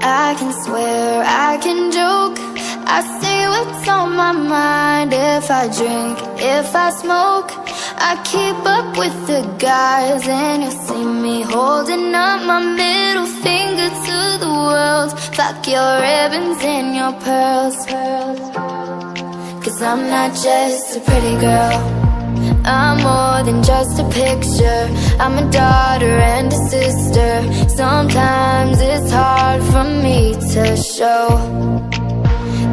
I can swear, I can joke, I say what's on my mind. If I drink, if I smoke, I keep up with the guys. And you'll see me holding up my middle finger to the world. Fuck your ribbons and your pearls. Cause I'm not just a pretty girl, I'm more than just a picture. I'm a daughter and a sister. Sometimes it's hard for me to show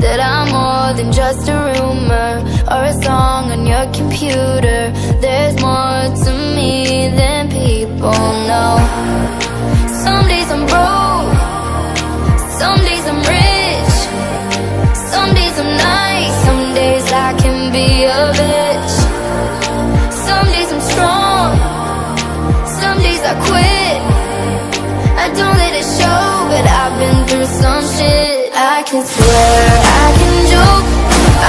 that I'm more than just a rumor or a song on your computer. There's more to me than people know. Some days I'm broke, some days I'm rich, some days I'm nice, some days I can be a bitch. Some days I'm strong, some days I quit. I don't let it show, but I've been through some shit. I can swear, I can joke,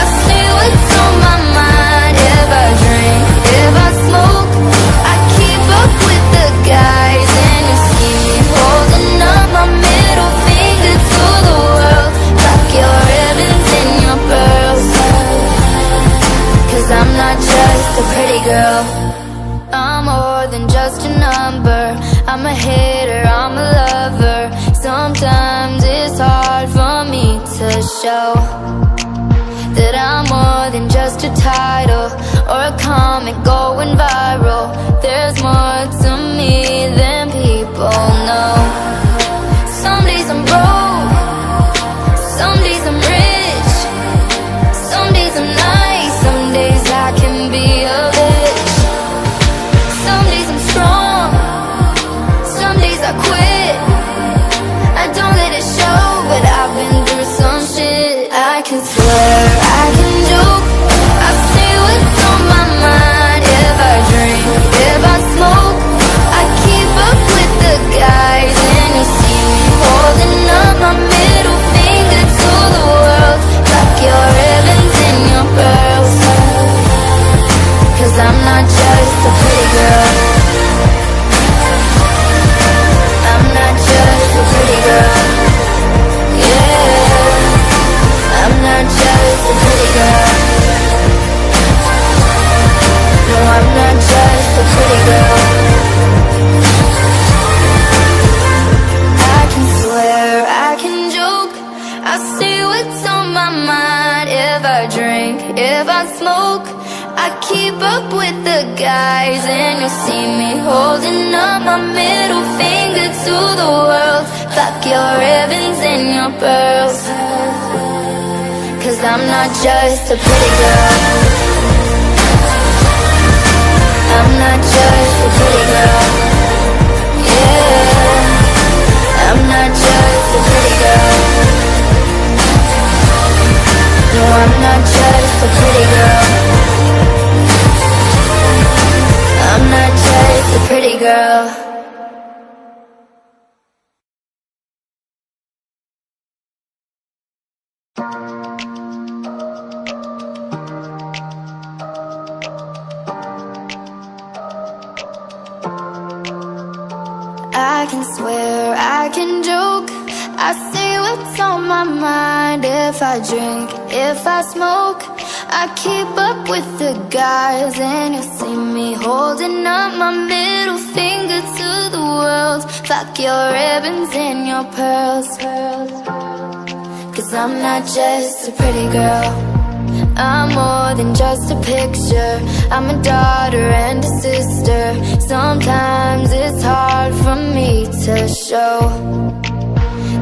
I say what's on my mind. If I drink, if I smoke, I keep up with the guys. And you see me holding up my middle finger to the world. Fuck your ribbons and your pearls. Cause I'm not just a pretty girl, I'm more than just a number. I'm a hater, I'm a lover. Sometimes it's hard for me to show that I'm more than just a title or a comic going viral. There's more to me than people know. Some days I'm broke, some days I'm rich, some days I'm nice, some days I can be a bitch. Some days I'm strong, some days I quit. I don't let it show, but I've been through some shit. I can swear, I can joke, I say what's on my mind. If I drink, if I smoke, I keep up with the guys. And you see me holding up my middle finger to the world. Fuck your ribbons and your pearls. Cause I'm not just a pretty girl, I'm not just a pretty girl. Yeah, I'm not just a pretty girl. No, I'm not just a pretty girl. I can swear, I can joke, I say what's on my mind. If I drink, if I smoke, I keep up with the guys. And you'll see me holding up my middle finger to the world. Fuck your ribbons and your pearls. Cause I'm not just a pretty girl, I'm not just a pretty girl. Yeah, I'm not just a pretty girl. No, I'm not just a pretty girl, I'm not just a pretty girl. I can swear, I can joke, I say what's on my mind. If I drink, if I smoke, I keep up with the guys. And you'll see me holding up my middle finger to the world. Fuck your ribbons and your pearls. Cause I'm not just a pretty girl, I'm more than just a picture. I'm a daughter and a sister. Sometimes it's hard for me to show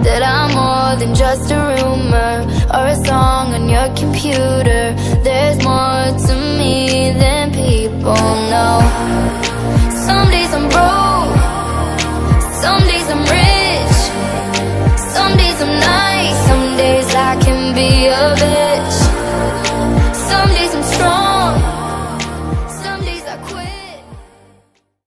that I'm more than just a rumor or a song on your computer. There's more to me than people know. Some days I'm broke, some days I'm rich, some days I'm nice, some days I can be a bitch.